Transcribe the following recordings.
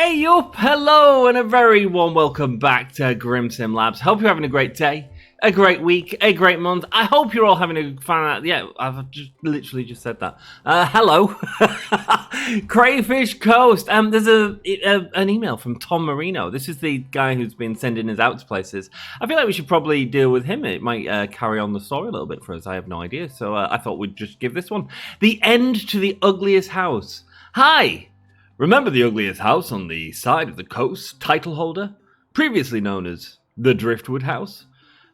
Hey up, hello, and a very warm welcome back to Grimsim Labs. Hope you're having a great day, a great week, a great month. I hope you're all having a fun. Yeah, I've just literally just said that. Hello, Crayfish Coast. There's an email from Tom Marino. This is the guy who's been sending us out to places. I feel like we should probably deal with him. It might carry on the story a little bit for us. I have no idea. So I thought we'd just give this one. The End to the Ugliest House. Hi. Remember the ugliest house on the side of the coast, title holder? Previously known as the Driftwood House?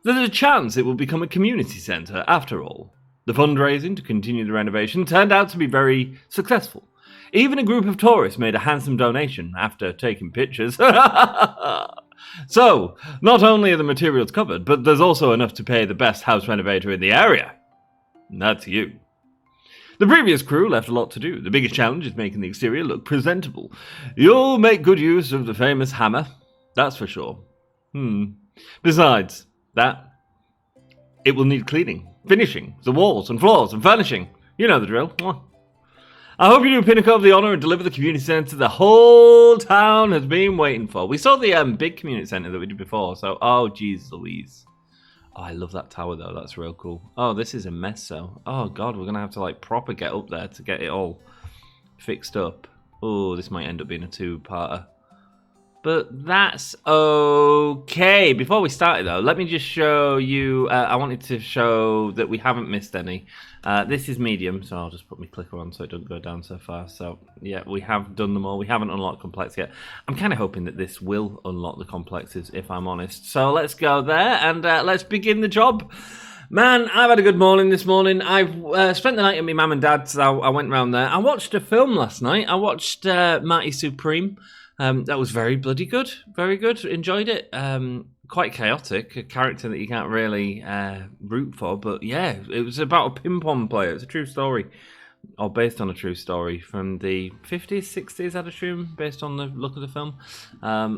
There's a chance it will become a community centre after all. The fundraising to continue the renovation turned out to be very successful. Even a group of tourists made a handsome donation after taking pictures. So, not only are the materials covered, but there's also enough to pay the best house renovator in the area. And that's you. The previous crew left a lot to do. The biggest challenge is making the exterior look presentable. You'll make good use of the famous hammer, that's for sure. Besides that, it will need cleaning, finishing, the walls and floors and furnishing. You know the drill. I hope you do pinnacle of the honour and deliver the community centre the whole town has been waiting for. We saw the big community centre that we did before, so oh jeez Louise. Oh, I love that tower though, that's real cool. Oh, this is a mess though. Oh god, we're gonna have to like proper get up there to get it all fixed up. Oh, this might end up being a two-parter. But that's okay. Before we started though, let me just show you, I wanted to show that we haven't missed any. This is medium, so I'll just put my clicker on so it doesn't go down so far. So yeah, we have done them all. We haven't unlocked complex yet. I'm kind of hoping that this will unlock the complexes, if I'm honest. So let's go there and let's begin the job. Man, I've had a good morning this morning. I've spent the night at my mum and dad's. I went round there. I watched a film last night. I watched Marty Supreme. That was very bloody good. Very good. Enjoyed it. Quite chaotic. A character that you can't really root for. But yeah, it was about a ping-pong player. It's a true story. Or based on a true story from the 50s, 60s, I'd assume, based on the look of the film,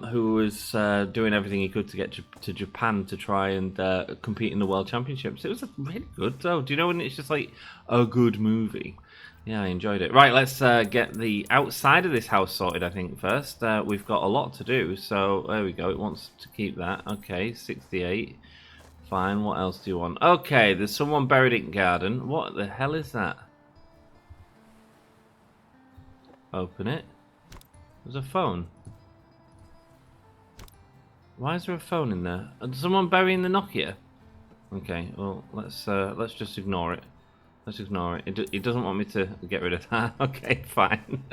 who was doing everything he could to get to Japan to try and compete in the World Championships. It was really good, though. Do you know when it's just like a good movie? Yeah, I enjoyed it. Right, let's get the outside of this house sorted, I think, first. We've got a lot to do, so there we go. It wants to keep that. Okay, 68. Fine, what else do you want? Okay, there's someone buried in garden. What the hell is that? Open it. There's a phone. Why is there a phone in there? Is someone burying the Nokia? Okay, well, let's just ignore it. Let's ignore it. It doesn't want me to get rid of that. Okay, fine.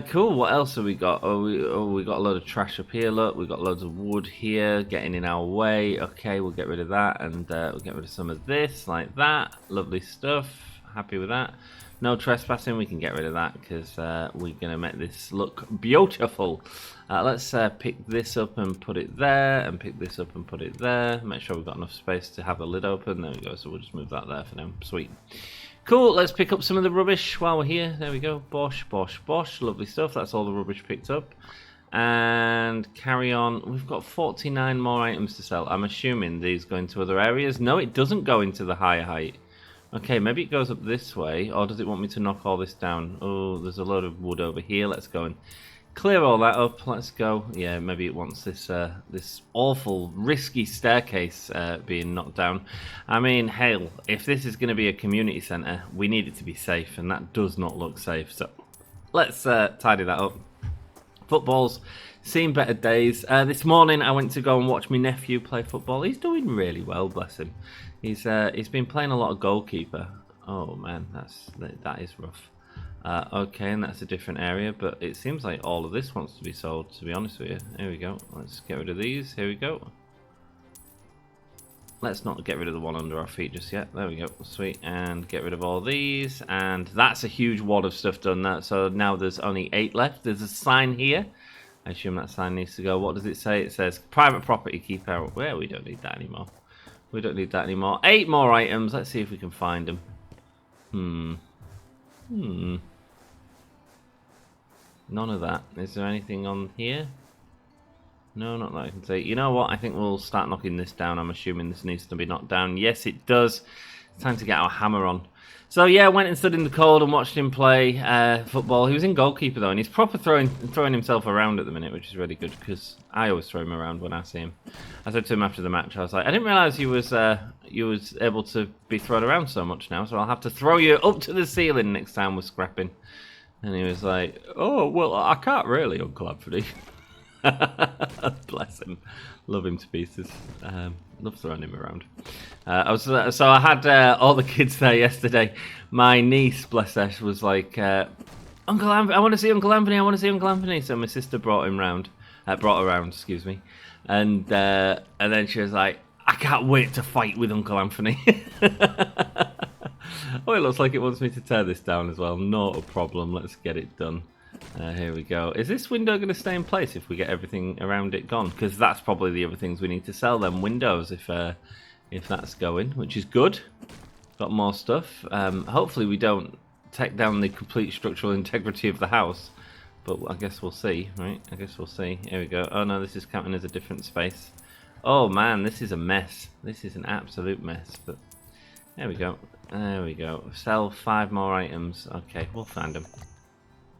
Cool. What else have we got? We got a load of trash up here. Look, we've got loads of wood here getting in our way. Okay, we'll get rid of that, and we'll get rid of some of this, like that. Lovely stuff. Happy with that. No trespassing. We can get rid of that because we're gonna make this look beautiful. Let's pick this up and put it there, and pick this up and put it there. Make sure we've got enough space to have the lid open. There we go. So we'll just move that there for now. Sweet. Cool. Let's pick up some of the rubbish while we're here. There we go. Bosh, bosh, bosh. Lovely stuff. That's all the rubbish picked up. And carry on. We've got 49 more items to sell. I'm assuming these go into other areas. No, it doesn't go into the higher height. Okay, maybe it goes up this way, or does it want me to knock all this down? Oh, there's a load of wood over here. Let's go and clear all that up. Let's go. Yeah, maybe it wants this this awful, risky staircase being knocked down. I mean, hell, if this is going to be a community centre, we need it to be safe, and that does not look safe. So let's tidy that up. Football's seen better days. This morning I went to go and watch my nephew play football. He's doing really well, bless him. He's been playing a lot of goalkeeper. Oh man, that is rough. Okay, and that's a different area, but it seems like all of this wants to be sold, to be honest with you. Here we go. Let's get rid of these. Here we go. Let's not get rid of the one under our feet just yet. There we go. Sweet. And get rid of all these. And that's a huge wad of stuff done. So now there's only 8 left. There's a sign here. I assume that sign needs to go. What does it say? It says private property, keep out. Well, we don't need that anymore. We don't need that anymore. 8 more items. Let's see if we can find them. None of that. Is there anything on here? No, not that I can see. You know what? I think we'll start knocking this down. I'm assuming this needs to be knocked down. Yes, it does. It's time to get our hammer on. So yeah, went and stood in the cold and watched him play football. He was in goalkeeper though, and he's proper throwing himself around at the minute, which is really good because I always throw him around when I see him. I said to him after the match, I was like, I didn't realise you was able to be thrown around so much now, so I'll have to throw you up to the ceiling next time we're scrapping. And he was like, oh well, I can't really, Uncle Anthony. Bless him, love him to pieces. Love throwing him around. So I had all the kids there yesterday. My niece, bless her, was like, Uncle Anthony, I want to see Uncle Anthony. I want to see Uncle Anthony. So my sister brought her around, excuse me, and then she was like, I can't wait to fight with Uncle Anthony. Oh, it looks like it wants me to tear this down as well. Not a problem. Let's get it done. Here we go. Is this window going to stay in place if we get everything around it gone? Because that's probably the other things we need to sell, them windows, if that's going, which is good. Got more stuff. Hopefully we don't take down the complete structural integrity of the house, but I guess we'll see, right? I guess we'll see. Here we go. Oh no, this is counting as a different space. Oh man, this is a mess. This is an absolute mess, but there we go. There we go. Sell 5 more items. Okay, we'll find them.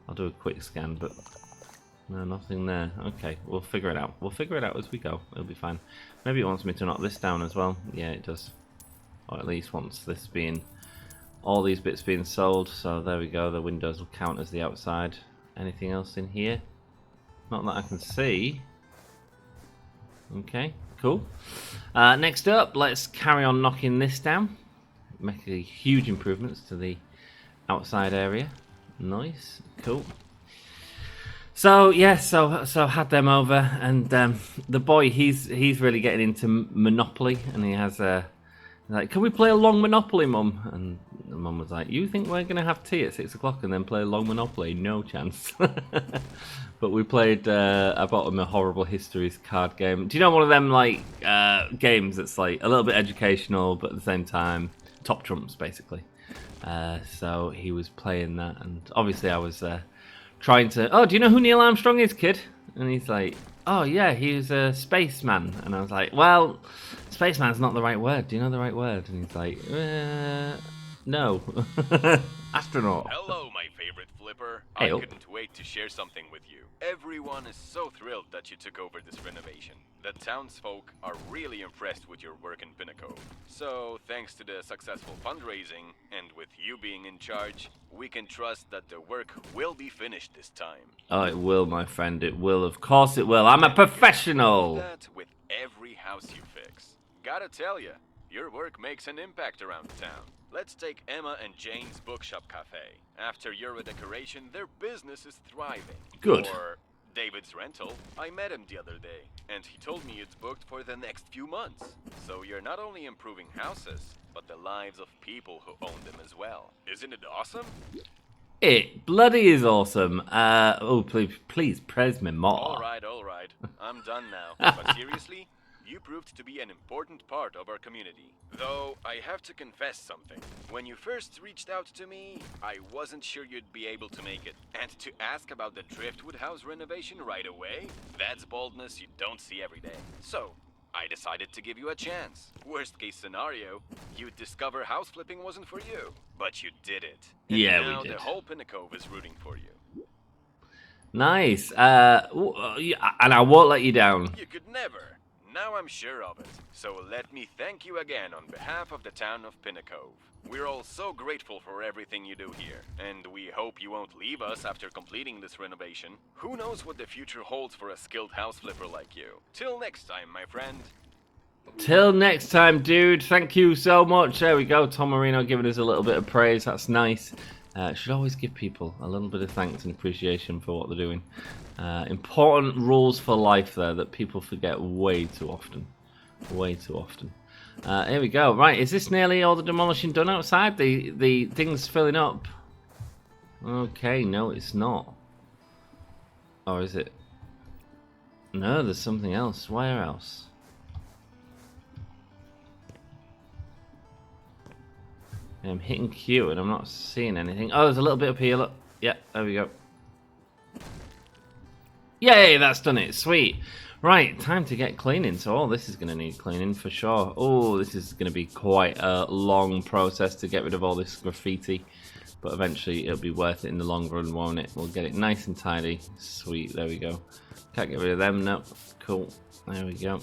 I'll do a quick scan, but no, nothing there. Okay, we'll figure it out. We'll figure it out as we go. It'll be fine. Maybe it wants me to knock this down as well. Yeah, it does. Or at least wants this being, all these bits being sold. So there we go. The windows will count as the outside. Anything else in here? Not that I can see. Okay, cool. Next up, let's carry on knocking this down. Make a huge improvements to the outside area. Nice, cool. So yeah, so had them over, and the boy, he's really getting into Monopoly, and he has like, can we play a long Monopoly, Mum? And the Mum was like, you think we're gonna have tea at 6 o'clock and then play a long Monopoly? No chance. But we played. I bought him a Horrible Histories card game. Do you know one of them like games that's like a little bit educational, but at the same time top trumps basically? So he was playing that, and obviously I was trying to, oh, do you know who Neil Armstrong is, kid? And he's like, oh yeah, he was a spaceman. And I was like, well, spaceman's not the right word. Do you know the right word? And he's like, no. Astronaut. Hello, my favorite flipper. Hey, I couldn't wait to share something with you. Everyone is so thrilled that you took over this renovation. The townsfolk are really impressed with your work in Pinnacle. So, thanks to the successful fundraising, and with you being in charge, we can trust that the work will be finished this time. Oh, it will, my friend. It will. Of course it will. I'm a professional. That with every house you fix. Gotta tell ya, your work makes an impact around town. Let's take Emma and Jane's Bookshop Cafe. After your redecoration, their business is thriving. Good. Or David's Rental. I met him the other day, and he told me it's booked for the next few months. So you're not only improving houses, but the lives of people who own them as well. Isn't it awesome? It bloody is awesome. Oh, please praise me more. All right. I'm done now. But seriously, you proved to be an important part of our community. Though, I have to confess something. When you first reached out to me, I wasn't sure you'd be able to make it. And to ask about the Driftwood House renovation right away, that's boldness you don't see every day. So, I decided to give you a chance. Worst case scenario, you'd discover house flipping wasn't for you. But you did it. And yeah, now we did. The whole Pinnacle is rooting for you. Nice. And I won't let you down. You could never. Now I'm sure of it. So let me thank you again on behalf of the town of Pinnacle. We're all so grateful for everything you do here, and we hope you won't leave us after completing this renovation. Who knows what the future holds for a skilled house flipper like you. Till next time, my friend. Till next time, dude. Thank you so much. There we go. Tom Marino giving us a little bit of praise. That's nice. Should always give people a little bit of thanks and appreciation for what they're doing. Important rules for life there that people forget way too often. Way too often. Here we go. Right, is this nearly all the demolishing done outside? The thing's filling up. Okay, no, it's not. Or is it? No, there's something else. Where else? I'm hitting Q and I'm not seeing anything. Oh, there's a little bit up here. Look. Yeah, there we go. Yay, that's done it. Sweet. Right, time to get cleaning. So all this is going to need cleaning for sure. Oh, this is going to be quite a long process to get rid of all this graffiti. But eventually it'll be worth it in the long run, won't it? We'll get it nice and tidy. Sweet, there we go. Can't get rid of them, no. Cool, there we go.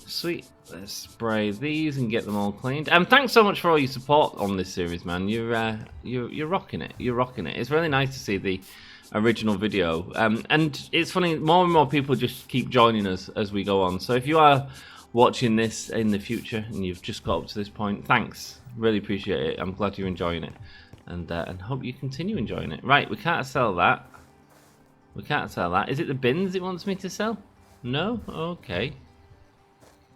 Sweet, let's spray these and get them all cleaned. Thanks so much for all your support on this series, man. You're rocking it. You're rocking it. It's really nice to see the original video. And it's funny, more and more people just keep joining us as we go on. So if you are watching this in the future and you've just got up to this point, thanks. Really appreciate it. I'm glad you're enjoying it. And hope you continue enjoying it. Right, we can't sell that. We can't sell that. Is it the bins it wants me to sell? No? Okay.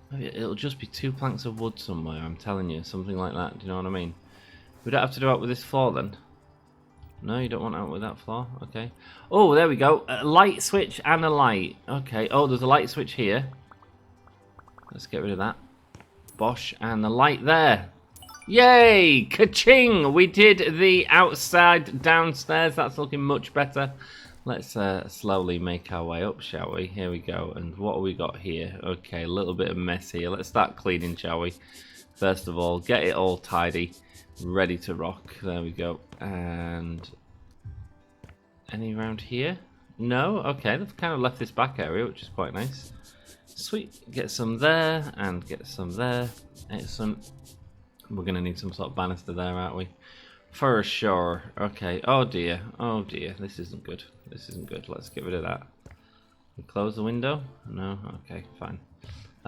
Maybe it'll just be 2 planks of wood somewhere, I'm telling you. Something like that, do you know what I mean? We don't have to do it with this floor then. No, you don't want out with that floor? Okay. Oh, there we go. A light switch and a light. Okay. Oh, there's a light switch here. Let's get rid of that. Bosh. And the light there. Yay! Ka-ching! We did the outside downstairs. That's looking much better. Let's slowly make our way up, shall we? Here we go. And what have we got here? Okay, a little bit of mess here. Let's start cleaning, shall we? First of all, get it all tidy. Ready to rock. There we go. And any around here? No? Okay, they've kind of left this back area, which is quite nice. Sweet. Get some there and get some there. Excellent. We're going to need some sort of banister there, aren't we? For sure. Okay. Oh dear. Oh dear. This isn't good. This isn't good. Let's get rid of that. We close the window? No? Okay, fine.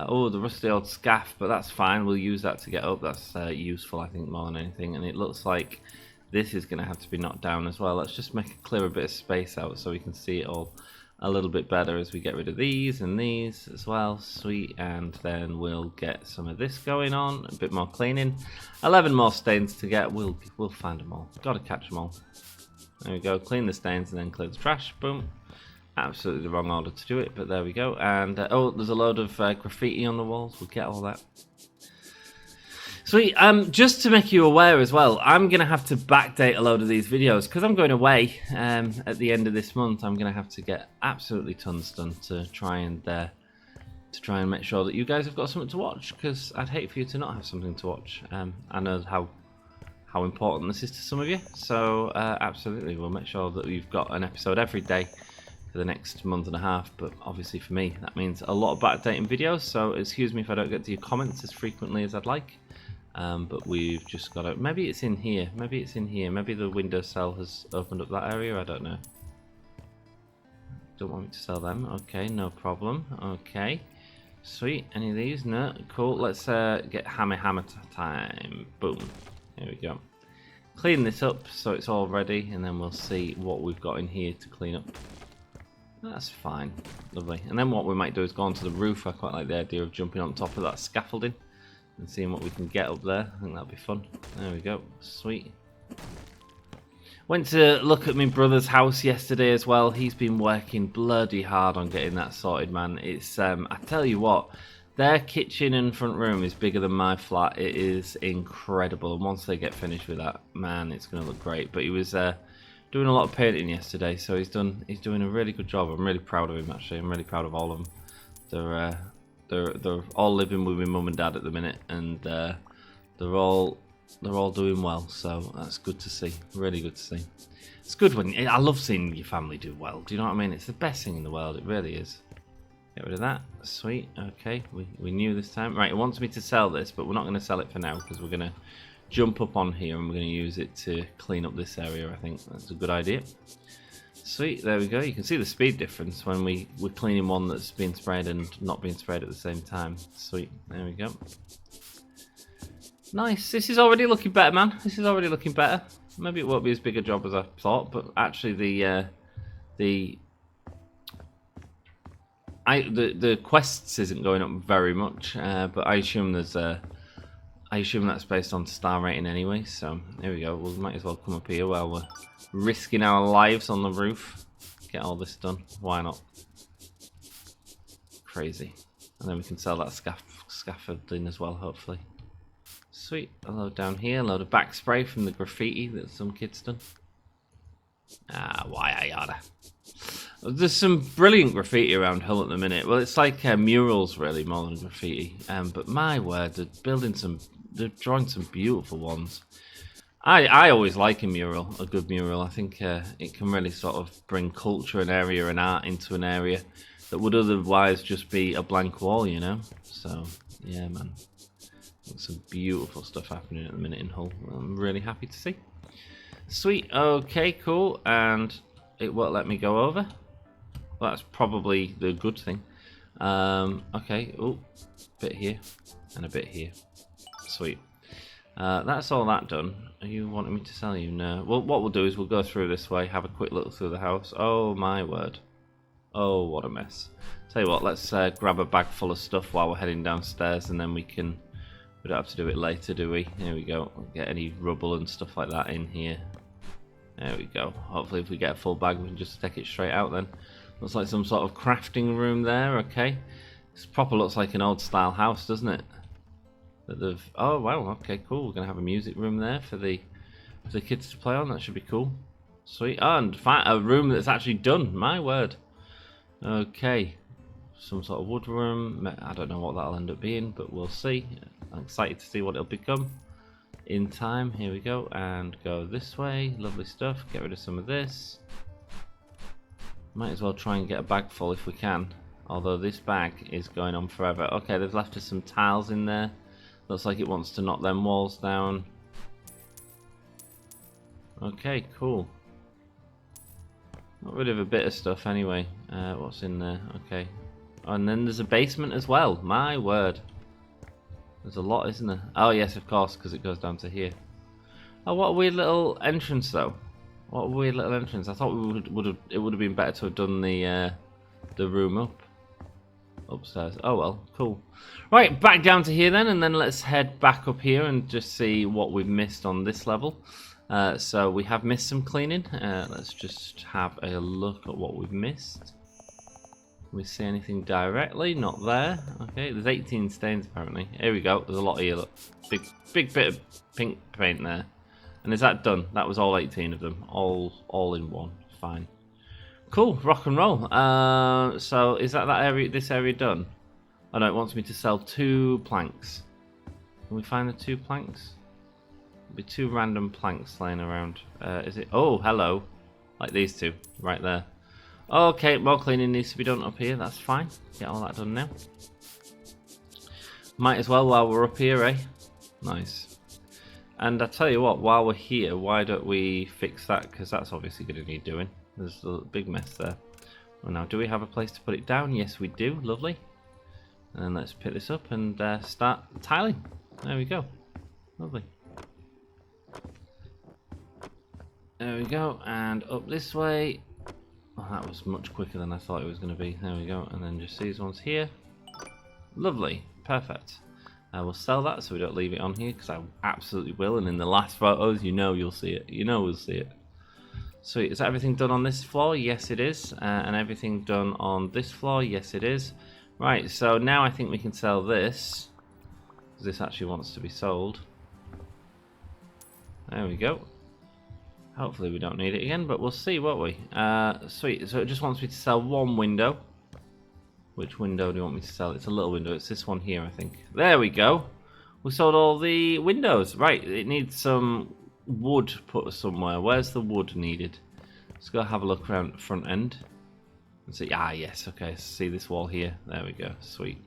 Oh, the rusty old scaff, but that's fine. We'll use that to get up. That's useful, I think, more than anything. And it looks like this is going to have to be knocked down as well. Let's just clear a bit of space out so we can see it all a little bit better as we get rid of these and these as well. Sweet. And then we'll get some of this going on. A bit more cleaning. 11 more stains to get. We'll find them all. Got to catch them all. There we go. Clean the stains and then clear the trash. Boom. Absolutely the wrong order to do it, but there we go. And oh, there's a load of graffiti on the walls. We'll get all that. Sweet. Just to make you aware as well, I'm gonna have to backdate a load of these videos because I'm going away at the end of this month. I'm gonna have to get absolutely tons done to try and make sure that you guys have got something to watch, because I'd hate for you to not have something to watch. I know how important this is to some of you, so absolutely we'll make sure that we've got an episode every day for the next month and a half. But obviously for me that means a lot of backdating videos, so excuse me if I don't get to your comments as frequently as I'd like. But we've just got to, maybe it's in here, maybe the window cell has opened up that area, I don't know. Don't want me to sell them. Okay, no problem. Okay, sweet. Any of these? No. Cool. Let's get hammer time. Boom. Here we go. Clean this up so it's all ready, and then we'll see what we've got in here to clean up. That's fine. Lovely. And then what we might do is go onto the roof. I quite like the idea of jumping on top of that scaffolding and seeing what we can get up there. I think that'll be fun. There we go. Sweet. Went to look at my brother's house yesterday as well. He's been working bloody hard on getting that sorted, man. It's I tell you what, their kitchen and front room is bigger than my flat. It is incredible, and once they get finished with that, man, it's going to look great. But he was doing a lot of painting yesterday, so he's doing a really good job. I'm really proud of him, actually. I'm really proud of all of them. They're all living with my mum and dad at the minute, and they're all doing well, so that's good to see. Really good to see. It's good when I love seeing your family do well. Do you know what I mean? It's the best thing in the world. It really is. Get rid of that. Sweet. Okay, we knew this time. Right, it wants me to sell this, but we're not going to sell it for now because we're going to jump up on here and we're going to use it to clean up this area. I think that's a good idea. Sweet, there we go. You can see the speed difference when we're cleaning one that's being sprayed and not being sprayed at the same time. Sweet, there we go. Nice. This is already looking better, man. This is already looking better. Maybe it won't be as big a job as I thought, but actually the quests isn't going up very much, but I assume that's based on star rating anyway. So there we go. We might as well come up here while we're risking our lives on the roof. Get all this done. Why not? Crazy. And then we can sell that scaffolding as well, hopefully. Sweet. A load down here. A load of back spray from the graffiti that some kid's done. Why I oughta. There's some brilliant graffiti around Hull at the minute. Well, it's like murals really more than graffiti. But my word, they're drawing some beautiful ones. I always like a good mural. I think it can really sort of bring culture, an area, and art into an area that would otherwise just be a blank wall, you know? So, yeah, man. Some beautiful stuff happening at the minute in Hull. I'm really happy to see. Sweet, okay, cool. And it won't let me go over. Well, that's probably the good thing. Okay, oh, bit here and a bit here. Sweet. That's all that done. Are you wanting me to sell you? No. Well, what we'll do is we'll go through this way, have a quick look through the house. Oh, my word. Oh, what a mess. Tell you what, let's grab a bag full of stuff while we're heading downstairs, and then we don't have to do it later, do we? Here we go. Get any rubble and stuff like that in here. There we go. Hopefully if we get a full bag, we can just take it straight out then. Looks like some sort of crafting room there, okay. This proper looks like an old style house, doesn't it? Oh wow, okay, cool. We're gonna have a music room there for the kids to play on. That should be cool. Sweet. Oh, and a room that's actually done. My word. Okay, some sort of wood room. I don't know what that'll end up being, but we'll see. I'm excited to see what it'll become in time. Here we go, and go this way. Lovely stuff. Get rid of some of this. Might as well try and get a bag full if we can. Although this bag is going on forever. Okay, they've left us some tiles in there. Looks like it wants to knock them walls down. Okay, cool. Got rid of a bit of stuff anyway. What's in there? Okay. Oh, and then there's a basement as well. My word. There's a lot, isn't there? Oh yes, of course, because it goes down to here. Oh, what a weird little entrance though. What a weird little entrance. I thought it would have been better to have done the room upstairs. Oh well, cool. Right, back down to here then, and then let's head back up here and just see what we've missed on this level. So we have missed some cleaning. Let's just have a look at what we've missed. Can we see anything directly? Not there. Okay, there's 18 stains apparently. Here we go. There's a lot here. Look, big bit of pink paint there. And is that done? That was all 18 of them, all in one. Fine. Cool, rock and roll. So is that area? This area done? Oh no, it wants me to sell 2 planks. Can we find the 2 planks? There'll be 2 random planks laying around. Is it? Oh, hello. Like these 2 right there. Okay, more cleaning needs to be done up here. That's fine. Get all that done now. Might as well while we're up here, eh? Nice. And I tell you what, while we're here, why don't we fix that? Because that's obviously going to need doing. There's a big mess there. Well, now, do we have a place to put it down? Yes, we do. Lovely. And let's pick this up and start tiling. There we go. Lovely. There we go. And up this way. Oh, that was much quicker than I thought it was going to be. There we go. And then just these ones here. Lovely. Perfect. We'll sell that so we don't leave it on here, because I absolutely will. And in the last photos, you know you'll see it. You know we'll see it. Sweet. Is everything done on this floor? Yes, it is. And everything done on this floor? Yes, it is. Right, so now I think we can sell this. This actually wants to be sold. There we go. Hopefully we don't need it again, but we'll see, won't we? Sweet. So it just wants me to sell 1 window. Which window do you want me to sell? It's a little window. It's this one here, I think. There we go. We sold all the windows. Right, it needs some wood put somewhere. Where's the wood needed? Let's go have a look around the front end. And see. Ah, yes. Okay, see this wall here. There we go. Sweet.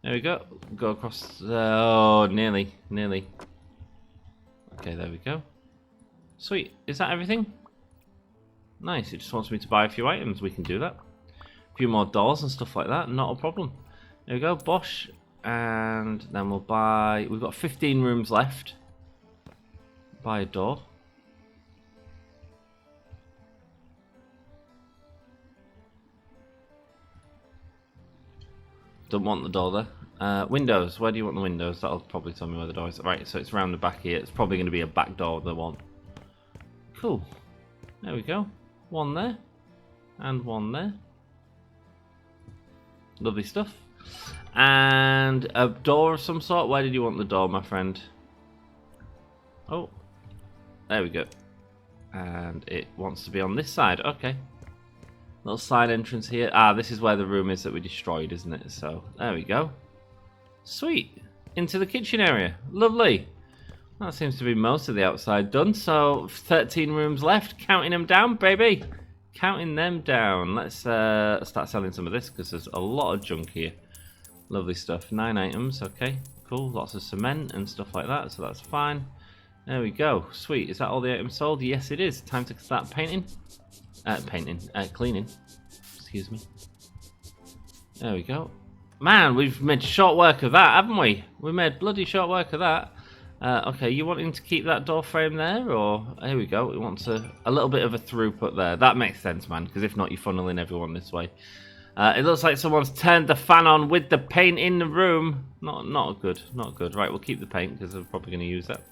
There we go. Go across. Oh, nearly. Nearly. Okay, there we go. Sweet. Is that everything? Nice. It just wants me to buy a few items. We can do that. A few more doors and stuff like that. Not a problem. There we go. Bosh. And then we'll buy... We've got 15 rooms left. Buy a door. Don't want the door there. Windows. Where do you want the windows? That'll probably tell me where the door is. Right, so it's around the back here. It's probably going to be a back door they want. Cool. There we go. One there. And one there. Lovely stuff. And a door of some sort. Where did you want the door, my friend? Oh. There we go. And it wants to be on this side. Okay. Little side entrance here. Ah, this is where the room is that we destroyed, isn't it? So, there we go. Sweet. Into the kitchen area. Lovely. That seems to be most of the outside done. So, 13 rooms left. Counting them down, baby. Counting them down. Let's start selling some of this because there's a lot of junk here. Lovely stuff. 9 items. Okay, cool. Lots of cement and stuff like that. So, that's fine. There we go. Sweet. Is that all the items sold? Yes, it is. Time to start painting. Cleaning. Excuse me. There we go. Man, we've made short work of that, haven't we? We made bloody short work of that. Okay, you wanting to keep that door frame there, or here we go. We want a little bit of a throughput there. That makes sense, man. Because if not, you're funneling everyone this way. It looks like someone's turned the fan on with the paint in the room. Not good. Not good. Right, we'll keep the paint because we're probably going to use that.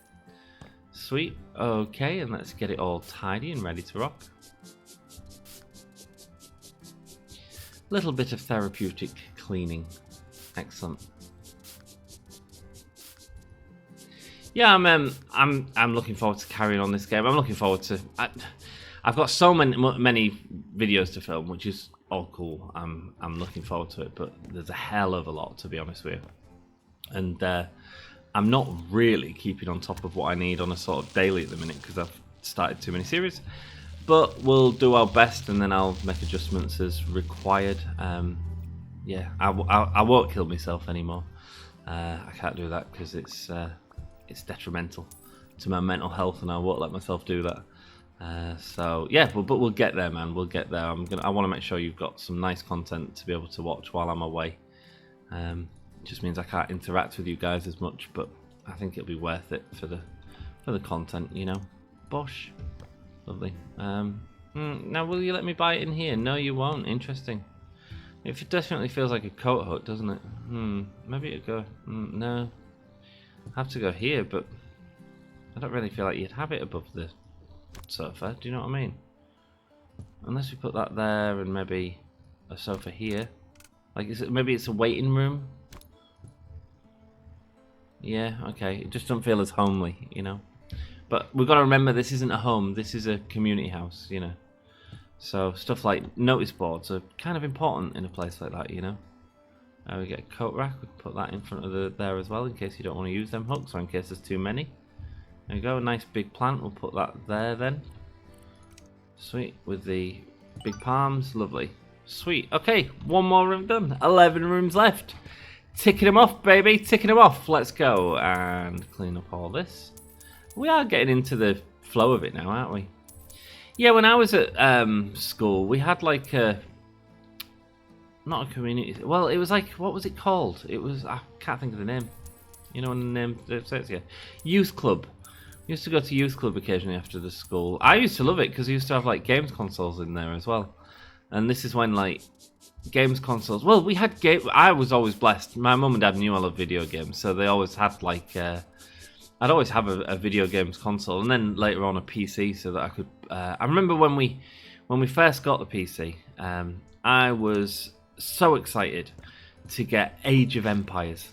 Sweet. Okay, and let's get it all tidy and ready to rock. Little bit of therapeutic cleaning. Excellent. Yeah, I'm looking forward to carrying on this game. I'm looking forward to. I've got so many videos to film, which is all cool. I'm looking forward to it, but there's a hell of a lot, to be honest with you. And I'm not really keeping on top of what I need on a sort of daily at the minute because I've started too many series. But we'll do our best, and then I'll make adjustments as required. Yeah, I won't kill myself anymore. I can't do that because it's detrimental to my mental health, and I won't let myself do that. So yeah, but we'll get there, man. We'll get there. I want to make sure you've got some nice content to be able to watch while I'm away. It just means I can't interact with you guys as much, but I think it'll be worth it for the content, you know. Bosh. Lovely. Now, will you let me buy it in here? No, you won't. Interesting. It definitely feels like a coat hut, doesn't it? Maybe it'd go... no. I have to go here, but I don't really feel like you'd have it above the sofa. Do you know what I mean? Unless we put that there and maybe a sofa here. Like, maybe it's a waiting room? Yeah, okay. It just doesn't feel as homely, you know? But we've got to remember this isn't a home, this is a community house, you know. So stuff like notice boards are kind of important in a place like that, you know. We get a coat rack, we can put that in front of there as well in case you don't want to use them hooks or in case there's too many. There we go, a nice big plant, we'll put that there then. Sweet, with the big palms, lovely. Sweet, okay, one more room done, 11 rooms left. Ticking them off, baby, ticking them off. Let's go and clean up all this. We are getting into the flow of it now, aren't we? Yeah, when I was at school, we had like a... Not a community... Well, it was like... What was it called? It was... I can't think of the name. You know when the name says here? Youth club. We used to go to youth club occasionally after the school. I used to love it because we used to have like games consoles in there as well. And this is when like... Games consoles... Well, we had game... I was always blessed. My mum and dad knew I loved video games. So they always had like... I'd always have a video games console, and then later on a PC, so that I could. I remember when we first got the PC, I was so excited to get Age of Empires.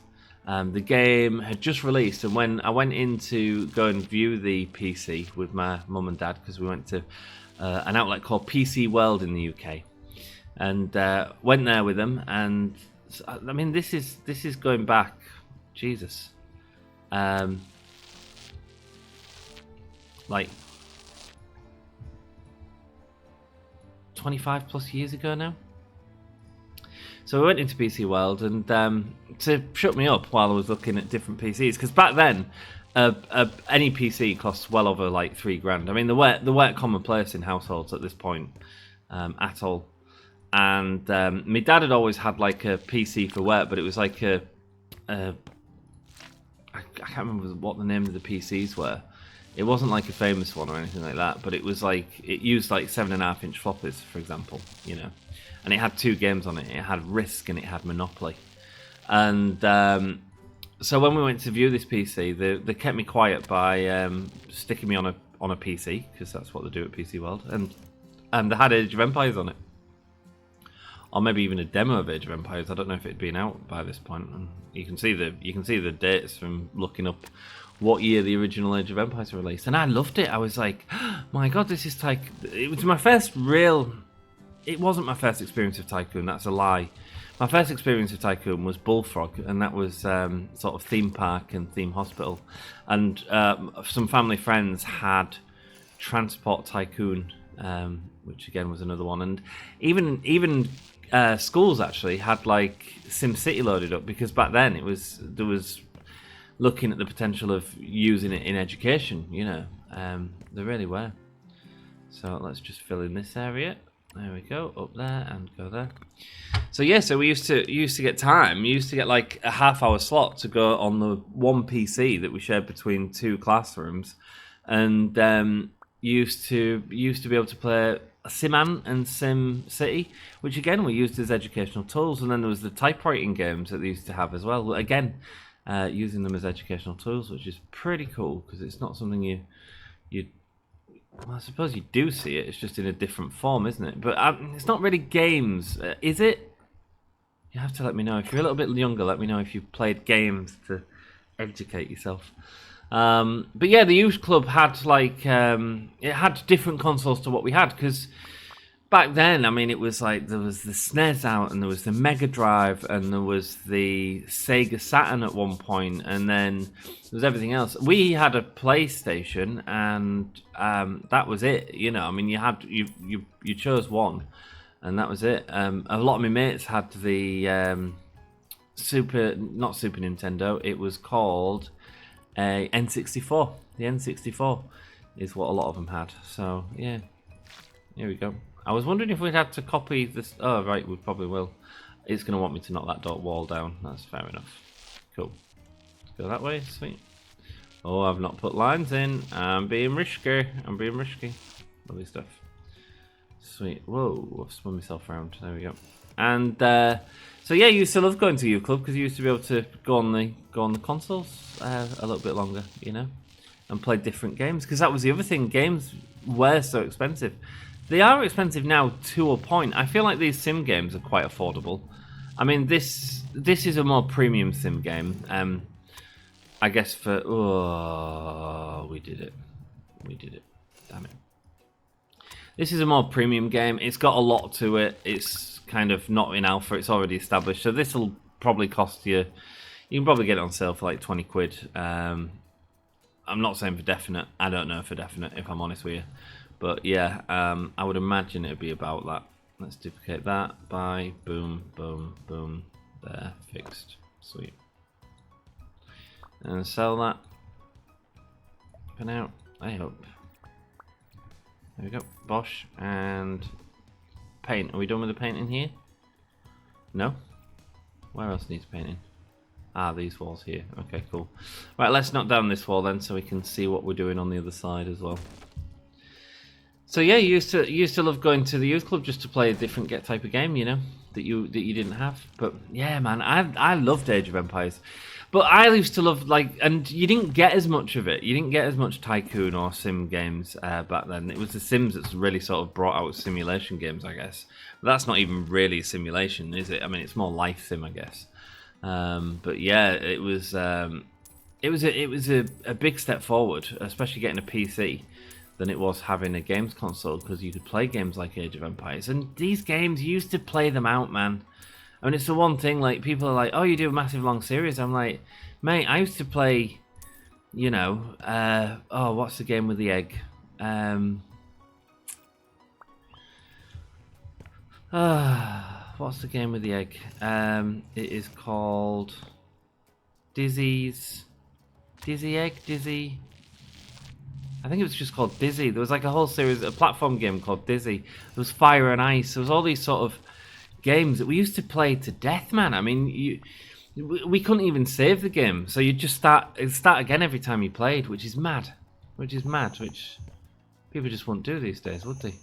The game had just released, and when I went in to go and view the PC with my mum and dad, because we went to an outlet called PC World in the UK, and went there with them, and I mean this is going back, Jesus. Like 25 plus years ago now. So we went into PC World and to shut me up while I was looking at different PCs, because back then any PC costs well over like £3,000. I mean, they weren't commonplace in households at this point at all. And my dad had always had like a PC for work, but it was like I can't remember what the name of the PCs were. It wasn't like a famous one or anything like that, but it was like, it used like 7.5-inch floppies, for example, you know, and it had 2 games on it. It had Risk and it had Monopoly. And so when we went to view this PC, they kept me quiet by sticking me on a PC, because that's what they do at PC World, and they had Age of Empires on it, or maybe even a demo of Age of Empires. I don't know if it had been out by this point. And you can see the dates from looking up what year the original Age of Empires were released, and I loved it. I was like, oh my god, this is like... It was my first real it wasn't my first experience of Tycoon. That's a lie. My first experience of Tycoon was Bullfrog, and that was sort of theme park and theme hospital. And some family friends had Transport Tycoon, which again was another one. And even schools actually had like SimCity loaded up, because back then there was looking at the potential of using it in education. There really were. So let's just fill in this area. There we go, up there and go there. So yeah, so we used to get time. We used to get like a half-hour slot to go on the one PC that we shared between two classrooms, and used to be able to play SimAnt and SimCity, which again we used as educational tools. And then there was the typewriting games that they used to have as well. Again, using them as educational tools, which is pretty cool because it's not something you. Well, I suppose you do see it. It's just in a different form, isn't it? But it's not really games, is it? You have to let me know. If you're a little bit younger, let me know if you've played games to educate yourself. But yeah, the youth club had like it had different consoles to what we had, because back then, I mean, it was like there was the SNES out, and there was the Mega Drive, and there was the Sega Saturn at one point, and then there was everything else. We had a PlayStation, and that was it. I mean, you chose one, and that was it. A lot of my mates had the not Super Nintendo. It was called N64. The N64 is what a lot of them had. So yeah, here we go. I was wondering if we'd had to copy this. Oh, right, we probably will. It's going to want me to knock that dot wall down. That's fair enough. Cool. Let's go that way. Sweet. Oh, I've not put lines in. I'm being risky. Lovely stuff. Sweet. Whoa, I've spun myself around. There we go. And so yeah, you used to love going to youth club because you used to be able to go on the consoles a little bit longer, and play different games. Because that was the other thing. Games were so expensive. They are expensive now to a point. I feel like these sim games are quite affordable. I mean, this is a more premium sim game. I guess we did it. Damn it. This is a more premium game. It's got a lot to it. It's kind of not in alpha. It's already established. So this will probably cost you. You can probably get it on sale for like 20 quid. I'm not saying for definite. I don't know for definite, if I'm honest with you. But yeah, I would imagine it would be about that. Let's duplicate that by boom, boom, boom. There, fixed. Sweet. And sell that for now, I hope. There we go. Bosh. And paint. Are we done with the painting here? No? Where else needs painting? Ah, these walls here. Okay, cool. Right, let's knock down this wall then so we can see what we're doing on the other side as well. So yeah, you used to love going to the youth club just to play a different type of game, that you didn't have. But yeah, man, I loved Age of Empires. But I used to love and you didn't get as much of it. You didn't get as much Tycoon or sim games back then. It was the Sims that's really sort of brought out simulation games, I guess. But that's not even really a simulation, is it? I mean, it's more life sim, I guess. But yeah, it was a big step forward, especially getting a PC, than it was having a games console, because you could play games like Age of Empires. And these games, you used to play them out, man. I mean, it's the one thing, like, people are like, oh, you do a massive long series. I'm like, mate, I used to play, what's the game with the egg? What's the game with the egg? It is called Dizzy Egg. I think it was just called Dizzy. There was like a whole series, a platform game called Dizzy. There was Fire and Ice. There was all these sort of games that we used to play to death, man. I mean, we couldn't even save the game, so you just start again every time you played, which is mad. Which people just won't do these days, would they?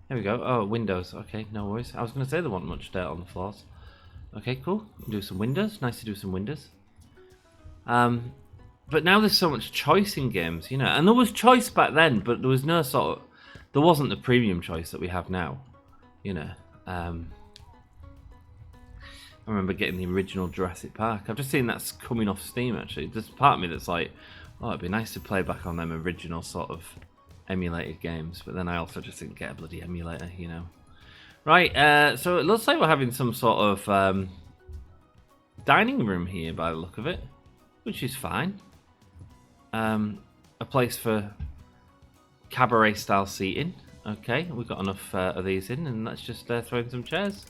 There we go. Oh, windows. Okay, no worries. I was going to say there wasn't much dirt on the floors. Okay, cool. Do some windows. Nice to do some windows. But now there's so much choice in games, and there was choice back then, but there was there wasn't the premium choice that we have now, I remember getting the original Jurassic Park. I've just seen that's coming off Steam, actually. There's part of me that's like, oh, it'd be nice to play back on them original sort of emulated games, but then I also just didn't get a bloody emulator, Right, so it looks like we're having some sort of dining room here by the look of it, which is fine. A place for cabaret style seating. Okay, we've got enough of these in, and let's just throw in some chairs.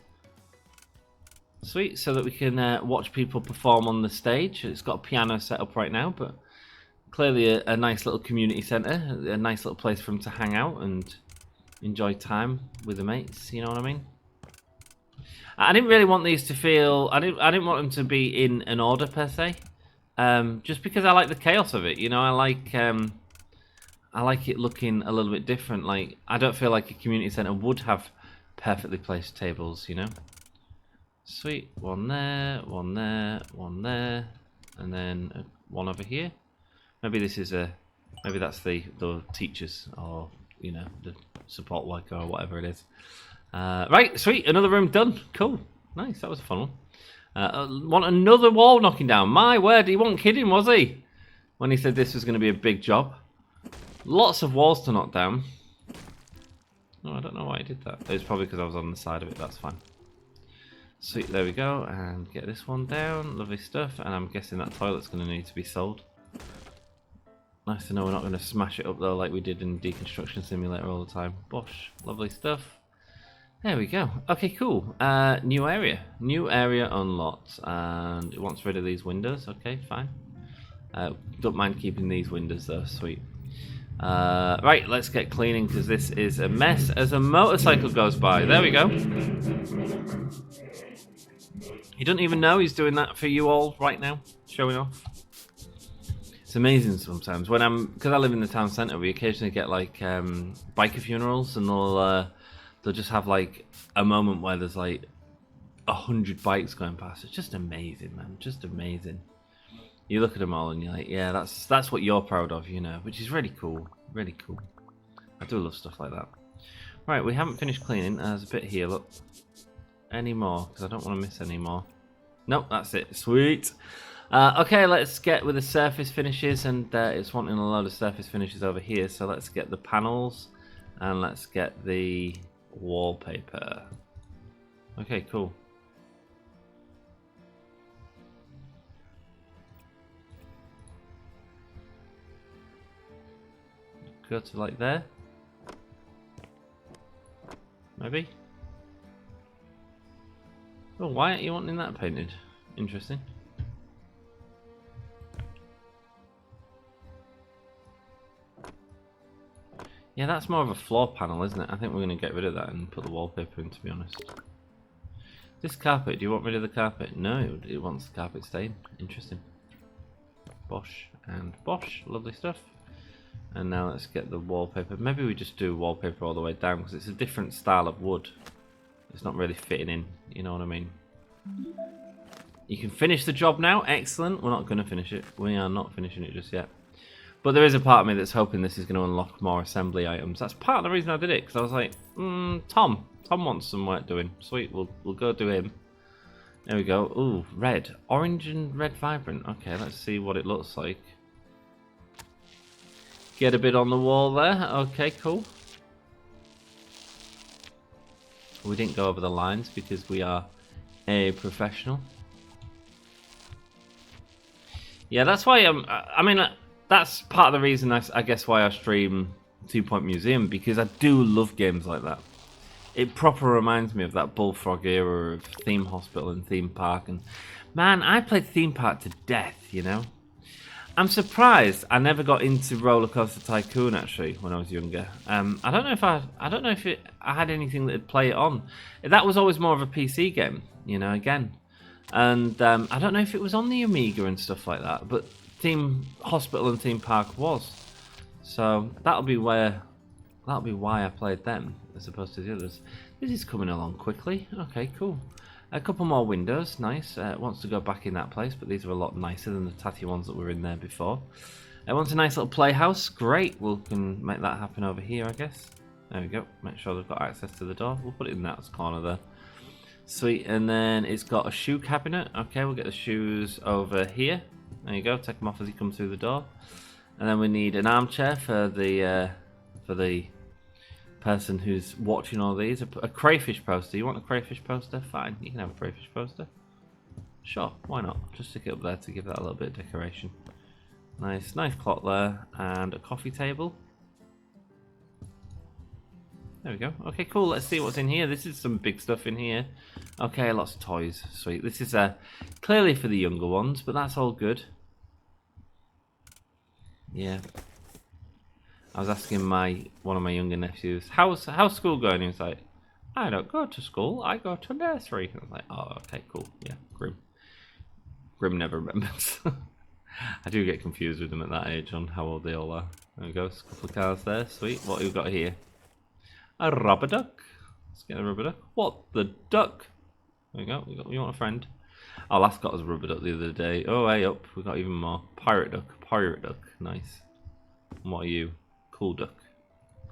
Sweet, so that we can watch people perform on the stage. It's got a piano set up right now, but clearly a nice little community centre, a nice little place for them to hang out and enjoy time with the mates. You know what I mean? I didn't really want these to feel. I didn't want them to be in an order per se. Just because I like the chaos of it. You know, I like it looking a little bit different. Like, I don't feel like a community centre would have perfectly placed tables. You know. Sweet, one there, one there, one there, and then one over here. Maybe this is maybe that's the teachers, or you know, the support worker or whatever it is. Right, sweet, another room done. Cool, nice. That was a fun one. Want another wall knocking down? My word, he wasn't kidding, was he? When he said this was going to be a big job. Lots of walls to knock down. Oh, I don't know why he did that. It's probably because I was on the side of it. That's fine. Sweet, there we go, and get this one down, lovely stuff, and I'm guessing that toilet's going to need to be sold. Nice to know we're not going to smash it up though like we did in Deconstruction Simulator all the time. Bosh, lovely stuff. There we go. Okay, cool. New area unlocked, and it wants rid of these windows. Okay, fine. Don't mind keeping these windows though, sweet. Right, let's get cleaning because this is a mess as a motorcycle goes by. There we go. He doesn't even know he's doing that for you all right now, showing off. It's amazing sometimes when because I live in the town centre. We occasionally get like biker funerals, and they'll just have like a moment where there's like 100 bikes going past. It's just amazing, man. Just amazing. You look at them all and you're like, yeah, that's what you're proud of, you know, which is really cool. Really cool. I do love stuff like that. Right, we haven't finished cleaning. There's a bit here, look. Any more? Because I don't want to miss any more. Nope, that's it. Sweet. Okay, let's get with the surface finishes, and it's wanting a load of surface finishes over here. So let's get the panels, and let's get the wallpaper. Okay, cool. Go to like there. Maybe. Oh, why aren't you wanting that painted? Interesting. Yeah, that's more of a floor panel, isn't it? I think we're going to get rid of that and put the wallpaper in, to be honest. This carpet, do you want rid of the carpet? No, it wants the carpet staying. Interesting. Bosh and bosh. Lovely stuff. And now let's get the wallpaper. Maybe we just do wallpaper all the way down because it's a different style of wood. It's not really fitting in, you know what I mean? You can finish the job now. Excellent. We're not going to finish it. We are not finishing it just yet. But there is a part of me that's hoping this is going to unlock more assembly items. That's part of the reason I did it, because I was like, Tom wants some work doing. Sweet, we'll go do him. There we go. Ooh, red. Orange and red vibrant. Okay, let's see what it looks like. Get a bit on the wall there. Okay, cool. We didn't go over the lines because we are a professional. Yeah, that's why I mean, that's part of the reason I guess why I stream 2 Point Museum, because I do love games like that. It proper reminds me of that Bullfrog era of Theme Hospital and Theme Park, and man, I played Theme Park to death, you know. I'm surprised I never got into Roller Coaster Tycoon actually when I was younger. I don't know if I had anything that'd play it on. That was always more of a PC game, you know. Again, and I don't know if it was on the Amiga and stuff like that, but Theme Hospital and Theme Park was. So that'll be why I played them as opposed to the others. This is coming along quickly. Okay, cool. A couple more windows, nice. It wants to go back in that place, but these are a lot nicer than the tatty ones that were in there before. It wants a nice little playhouse. Great, we can make that happen over here, I guess. There we go. Make sure they've got access to the door. We'll put it in that corner there. Sweet, and then it's got a shoe cabinet. Okay, we'll get the shoes over here. There you go. Take them off as you come through the door. And then we need an armchair for the person who's watching all these. A crayfish poster. You want a crayfish poster? Fine, you can have a crayfish poster. Sure, why not? Just stick it up there to give that a little bit of decoration. Nice clock there, and a coffee table. There we go. Okay, cool. Let's see what's in here. This is some big stuff in here. Okay, lots of toys. Sweet. This is clearly for the younger ones, but that's all good. Yeah. I was asking one of my younger nephews, how's school going? He was like, I don't go to school, I go to nursery. I was like, oh, okay, cool. Yeah, Grim. Grim never remembers. I do get confused with them at that age on how old they all are. There we go, a couple of cars there. Sweet. What have we got here? A rubber duck. Let's get a rubber duck. What the duck? There we go. We want a friend. Our last got us a rubber duck the other day. Oh, hey up. We got even more. Pirate duck. Pirate duck. Nice. And what are you? Cool duck.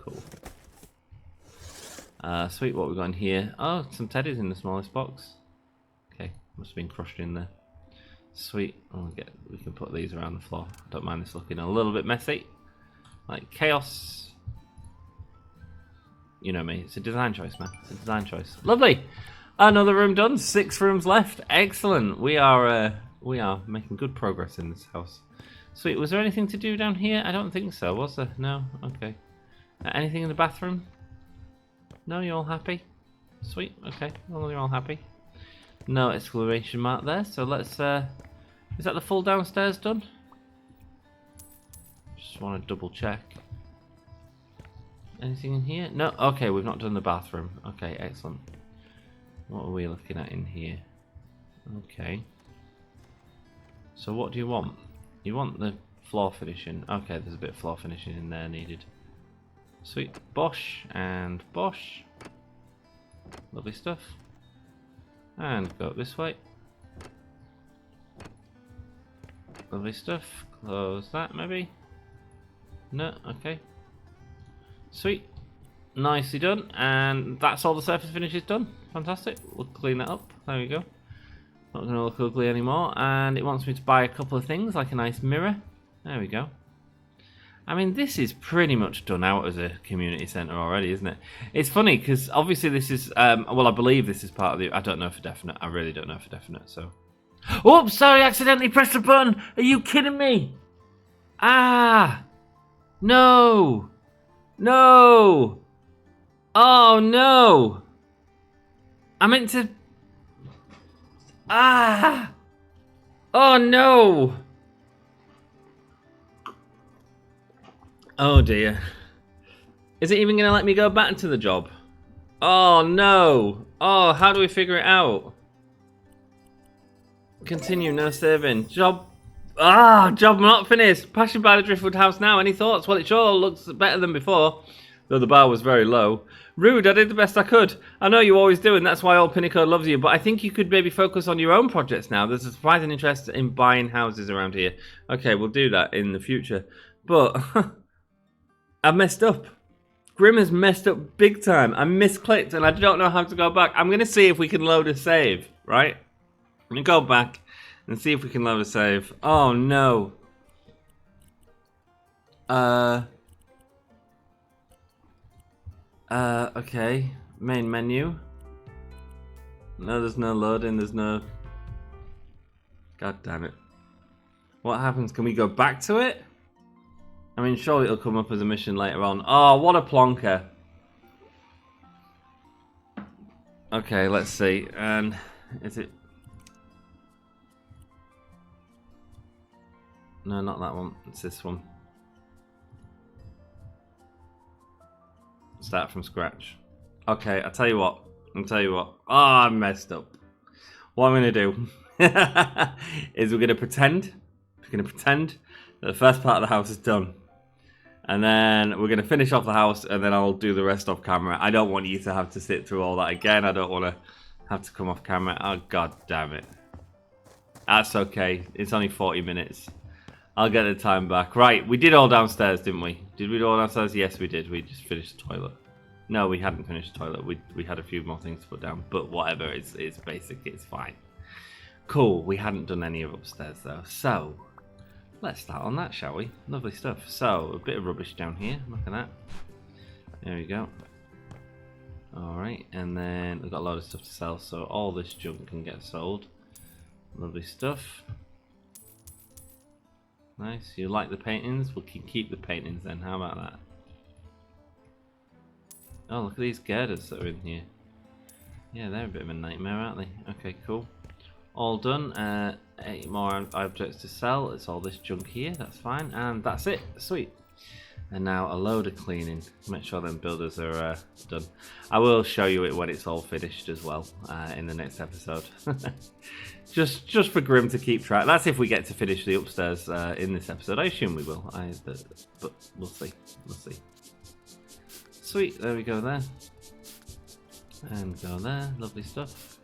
Cool. Sweet. What we got in here? Oh, some teddies in the smallest box. Okay, must have been crushed in there. Sweet. We can put these around the floor. Don't mind this looking a little bit messy. Like chaos. You know me. It's a design choice, man. It's a design choice. Lovely. Another room done. 6 rooms left. Excellent. We are making good progress in this house. Sweet. Was there anything to do down here? I don't think so. Was there? No. Okay. Anything in the bathroom? No. You all happy? Sweet. Okay. Well, you're all happy. No exclamation mark there. So let's. Is that the full downstairs done? Just want to double check. Anything in here? No. Okay, we've not done the bathroom. Okay, excellent. What are we looking at in here? Okay. So what do you want? You want the floor finishing. Okay, there's a bit of floor finishing in there needed. Sweet. Bosh and bosh. Lovely stuff. And go up this way. Lovely stuff. Close that maybe. No, okay. Sweet. Nicely done. And that's all the surface finishes done. Fantastic. We'll clean that up. There we go. Not going to look ugly anymore. And it wants me to buy a couple of things, like a nice mirror. There we go. I mean, this is pretty much done out as a community centre already, isn't it? It's funny, because obviously this is... well, I believe this is part of the... I don't know for definite. I really don't know for definite, so... Oops, sorry, I accidentally pressed the button. Are you kidding me? Ah! No! No! Oh, no! I meant to... Ah! Oh, no! Oh, dear. Is it even going to let me go back to the job? Oh, no! Oh, how do we figure it out? Continue, no saving. Job not finished. Passing by the Driftwood house now. Any thoughts? Well, it sure looks better than before, though the bar was very low. Rude, I did the best I could. I know you always do, and that's why old Pinnacle loves you, but I think you could maybe focus on your own projects now. There's a surprising interest in buying houses around here. Okay, we'll do that in the future. But I've messed up. Grim has messed up big time. I misclicked, and I don't know how to go back. I'm going to see if we can load a save, right? I'm going to go back and see if we can load a save. Oh, no. Okay. Main menu. No, there's no loading. There's no... God damn it. What happens? Can we go back to it? I mean, surely it'll come up as a mission later on. Oh, what a plonker. Okay, let's see. And is it... No, not that one. It's this one. Start from scratch. Okay, I'll tell you what. Oh, I messed up. What I'm going to do is we're going to pretend that the first part of the house is done. And then we're going to finish off the house, and then I'll do the rest off camera. I don't want you to have to sit through all that again. I don't want to have to come off camera. Oh, god damn it. That's okay. It's only 40 minutes. I'll get the time back. Right, we did all downstairs, didn't we? Did we do all downstairs? Yes, we did. We just finished the toilet. No, we hadn't finished the toilet. We had a few more things to put down. But whatever, it's basic. It's fine. Cool. We hadn't done any of upstairs, though. So, let's start on that, shall we? Lovely stuff. So, a bit of rubbish down here. Look at that. There we go. Alright, and then we've got a lot of stuff to sell, so all this junk can get sold. Lovely stuff. Nice. You like the paintings? We can keep the paintings then. How about that? Oh, look at these girders that are in here. Yeah, they're a bit of a nightmare, aren't they? Okay, cool. All done. 8 more objects to sell. It's all this junk here. That's fine. And that's it. Sweet. And now a load of cleaning. Make sure them builders are done. I will show you it when it's all finished as well in the next episode. just for Grim to keep track. That's if we get to finish the upstairs in this episode. I assume we will. But we'll see. We'll see. Sweet. There we go there. And go there. Lovely stuff.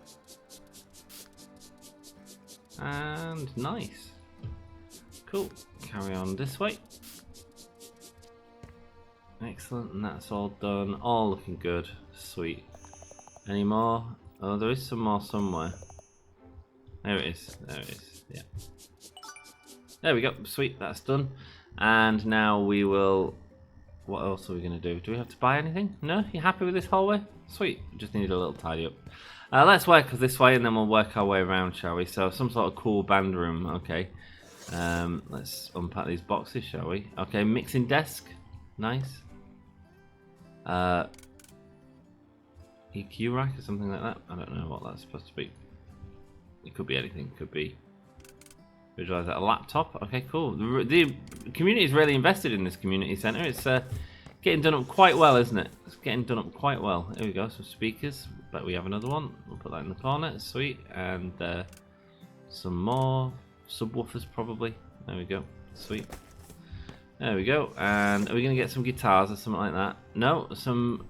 And nice. Cool. Carry on this way. Excellent, and that's all done. All looking good. Sweet. Any more? Oh, there is some more somewhere. There it is. There it is. Yeah. There we go. Sweet, that's done. And now we will... What else are we going to do? Do we have to buy anything? No? You happy with this hallway? Sweet. Just need a little tidy up. Let's work this way and then we'll work our way around, shall we? So, some sort of cool band room. Okay. Let's unpack these boxes, shall we? Okay, mixing desk. Nice. EQ rack or something like that. I don't know what that's supposed to be. It could be anything. Could be visualizer. A laptop. Okay, cool. The community is really invested in this community center. It's getting done up quite well, isn't it? It's getting done up quite well. Here we go. Some speakers. But we have another one. We'll put that in the corner. Sweet. And some more subwoofers probably. There we go. Sweet. There we go. And are we going to get some guitars or something like that? No, some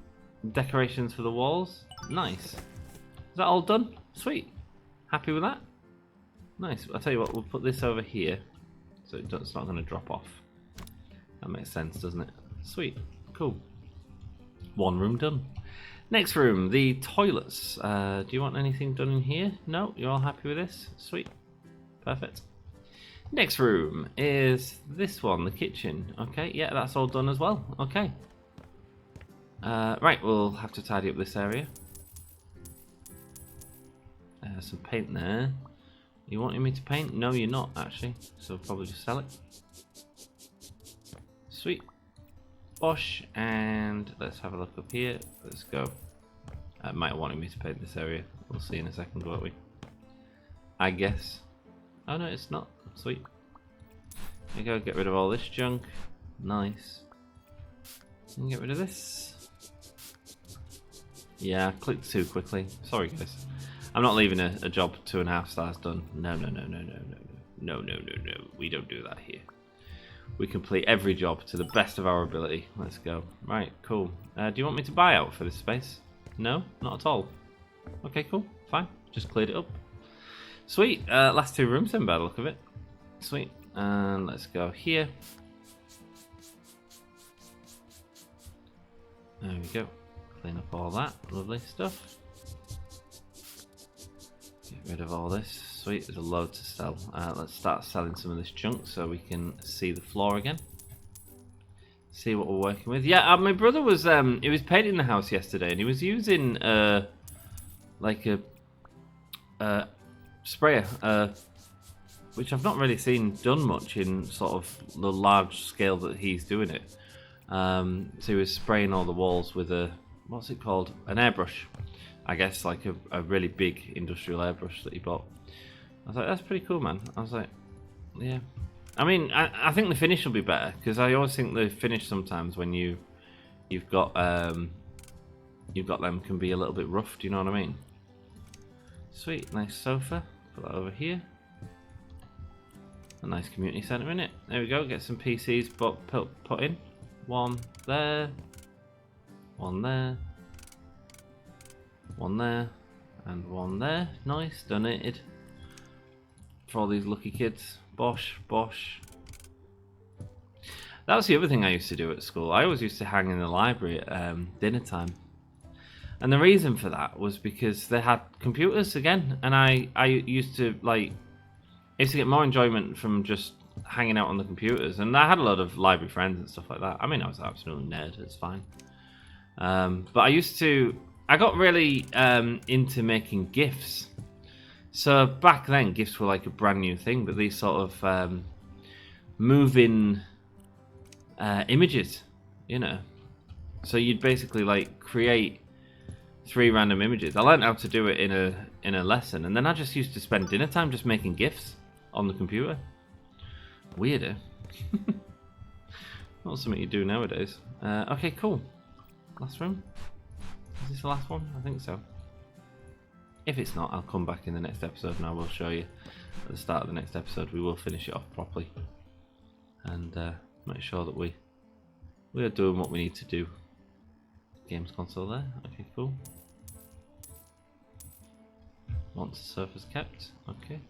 decorations for the walls. Nice. Is that all done? Sweet. Happy with that? Nice. I'll tell you what, we'll put this over here so it's not going to drop off. That makes sense, doesn't it? Sweet. Cool. One room done. Next room, the toilets. Do you want anything done in here? No? You're all happy with this? Sweet. Perfect. Next room is this one, the kitchen. Okay, yeah, that's all done as well. Okay. Right, we'll have to tidy up this area. Some paint there. You wanting me to paint? No, you're not, actually. So I'll probably just sell it. Sweet. Bosh, and let's have a look up here. Let's go. Might wanting me to paint this area. We'll see in a second, won't we? I guess. Oh no, it's not. Sweet. There you go, get rid of all this junk. Nice. And get rid of this. Yeah, I clicked too quickly. Sorry guys. I'm not leaving a job 2.5 stars done. No. We don't do that here. We complete every job to the best of our ability. Let's go. Right, cool. Do you want me to buy out for this space? No, not at all. Okay, cool. Fine. Just cleared it up. Sweet. Last 2 rooms then, by the look of it. Sweet. And let's go here. There we go. Clean up all that. Lovely stuff. Get rid of all this. Sweet. There's a load to sell. Let's start selling some of this junk so we can see the floor again. See what we're working with. Yeah, my brother was he was painting the house yesterday and he was using like a sprayer, which I've not really seen done much in sort of the large scale that he's doing it. So he was spraying all the walls with a, what's it called? An airbrush. I guess like a really big industrial airbrush that he bought. I was like, that's pretty cool, man. I was like, yeah. I mean, I think the finish will be better because I always think the finish sometimes when you've got them can be a little bit rough. Do you know what I mean? Sweet, nice sofa. Put that over here. A nice community centre in it. There we go. Get some PCs put in. One there. One there. One there. And one there. Nice. Donated. For all these lucky kids. Bosh, bosh. That was the other thing I used to do at school. I always used to hang in the library at dinner time. And the reason for that was because they had computers again. And I used to get more enjoyment from just hanging out on the computers. And I had a lot of library friends and stuff like that. I mean, I was an absolute nerd. It's fine. But I used to I got really into making GIFs. So back then, GIFs were like a brand new thing, but these sort of moving images, you know. So you'd basically like create 3 random images. I learned how to do it in a lesson, and then I just used to spend dinner time just making GIFs on the computer. Weirder. Not something you do nowadays. Okay, cool. Last room. Is this the last one? I think so. If it's not, I'll come back in the next episode and I will show you at the start of the next episode. We will finish it off properly and make sure that we are doing what we need to do. Games console there. Okay, cool. Wants the surface kept. Okay.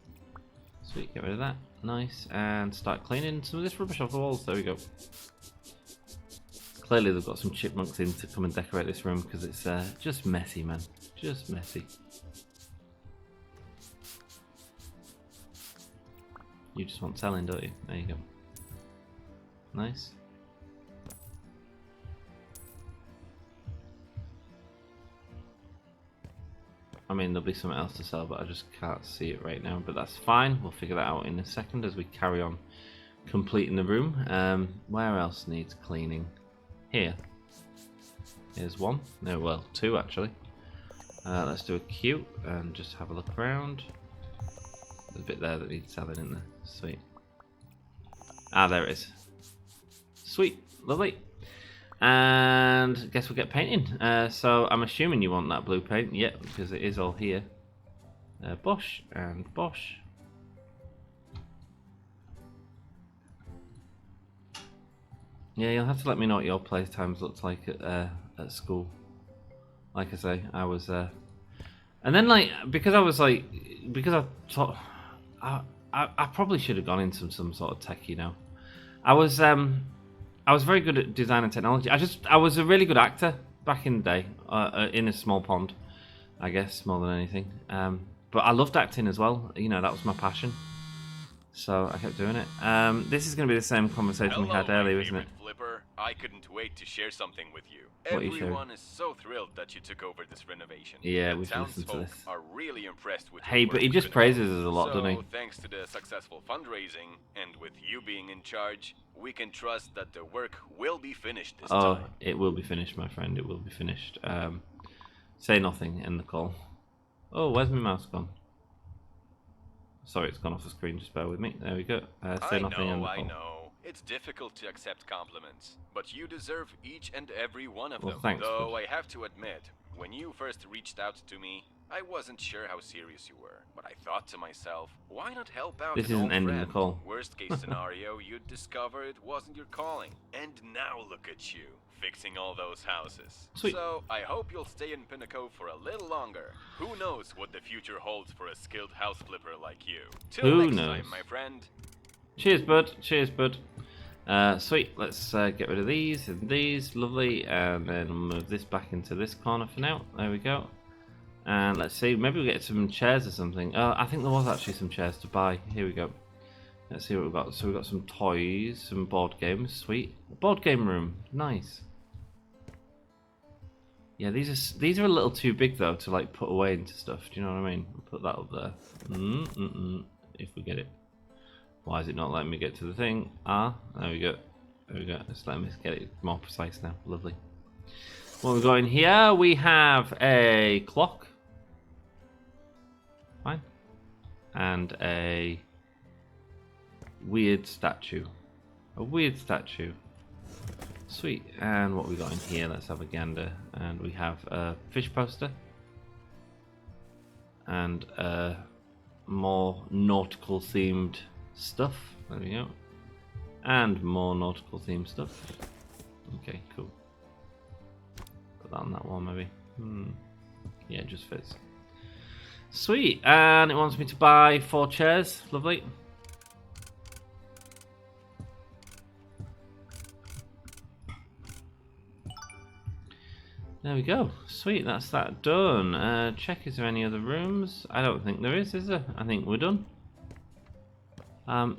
Sweet, get rid of that. Nice. And start cleaning some of this rubbish off the walls. There we go. Clearly they've got some chipmunks in to come and decorate this room because it's just messy, man. Just messy. You just want selling, don't you? There you go. Nice. I mean, there'll be something else to sell, but I just can't see it right now. But that's fine. We'll figure that out in a second as we carry on completing the room. Where else needs cleaning? Here. Here's one. No, well, 2 actually. Let's do a queue and just have a look around. There's a bit there that needs selling in there. Sweet. Ah, there it is. Sweet. Lovely. And guess we'll get painting. So I'm assuming you want that blue paint. Yep, because it is all here. Bosh and Bosh. Yeah, you'll have to let me know what your playtimes looked like at school. Like I say, I was and then like because I taught, I probably should have gone into some sort of tech, you know. I was very good at design and technology. I was a really good actor back in the day, in a small pond, I guess, more than anything. But I loved acting as well. You know, that was my passion. So I kept doing it. This is going to be the same conversation we had earlier, isn't it? Flipper. I couldn't wait to share something with you. What are you Everyone is so thrilled that you took over this renovation. Yeah, The we've listened to townsfolk this. are really impressed with Hey, your but work he with just the praises development. us a lot, doesn't he? So, thanks to the successful fundraising, and with you being in charge, we can trust that the work will be finished this time. It will be finished, my friend. It will be finished. Say nothing. End the call. Oh, where's my mouse gone? Sorry, it's gone off the screen. Just bear with me. There we go. Say nothing. End the call. I know. It's difficult to accept compliments, but you deserve each and every one of them. Thanks, Though I have to admit, when you first reached out to me, I wasn't sure how serious you were. But I thought to myself, why not help out This an isn't old ending friend? the call. Worst case scenario, you'd discover it wasn't your calling. And now look at you, fixing all those houses. Sweet. So I hope you'll stay in Pinnacle for a little longer. Who knows what the future holds for a skilled house flipper like you. Till Who next knows? time, my friend. Cheers, bud. Cheers, bud. Sweet. Let's get rid of these and these. Lovely. And then we'll move this back into this corner for now. There we go. And let's see. Maybe we'll get some chairs or something. I think there was actually some chairs to buy. Here we go. Let's see what we've got. So we've got some toys, some board games. Sweet. Board game room. Nice. Yeah, these are a little too big though to like put away into stuff. Do you know what I mean? We'll put that up there. If we get it. Why is it not letting me get to the thing? There we go. There we go. Let's let me get it more precise now. Lovely. What we've got in here, we have a clock. Fine. And a weird statue. A weird statue. Sweet. And what we got in here, let's have a gander. And we have a fish poster. And more nautical themed stuff. There we go. And more nautical themed stuff. Okay, cool. Put that on that one maybe. Yeah, it just fits. Sweet. And it wants me to buy 4 chairs. Lovely. There we go. Sweet, that's that done. Check, is there any other rooms? I don't think there is there? I think we're done.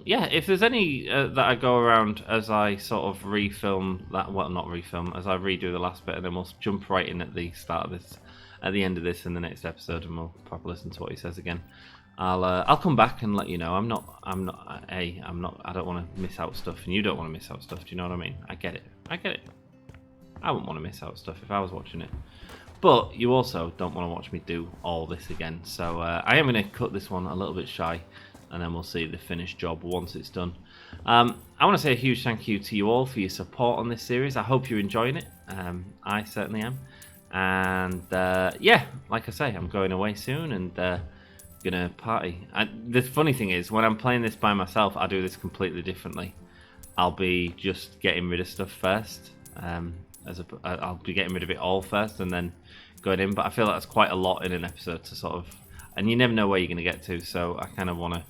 Yeah, if there's any that I go around as I sort of refilm that, well, not refilm, as I redo the last bit, and then we'll jump right in at the start of this at the end of this in the next episode, and we'll probably listen to what he says again. I'll come back and let you know. I don't want to miss out stuff, and you don't want to miss out stuff. Do you know what I mean? I get it. I wouldn't want to miss out stuff if I was watching it. But you also don't want to watch me do all this again. So I am going to cut this one a little bit shy, and then we'll see the finished job once it's done. I want to say a huge thank you to you all for your support on this series. I hope you're enjoying it. I certainly am. And yeah, like I say, I'm going away soon and gonna party. The funny thing is, when I'm playing this by myself, I do this completely differently. I'll be just getting rid of stuff first. I'll be getting rid of it all first and then going in. But I feel like that's quite a lot in an episode to sort of, and you never know where you're gonna get to. So I kind of want to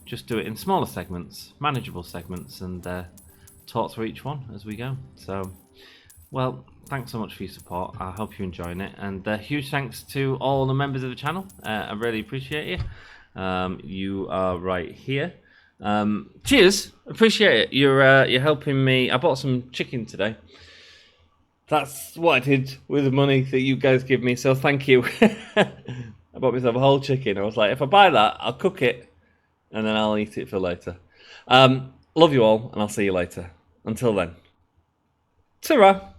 just do it in smaller segments, manageable segments, and talk through each one as we go. So, well, thanks so much for your support. I hope you're enjoying it, and huge thanks to all the members of the channel. I really appreciate you. You are right here. Cheers, appreciate it. You're helping me. I bought some chicken today. That's what I did with the money that you guys give me. So thank you. I bought myself a whole chicken. I was like, if I buy that, I'll cook it, and then I'll eat it for later. Love you all, and I'll see you later. Until then, ta-ra.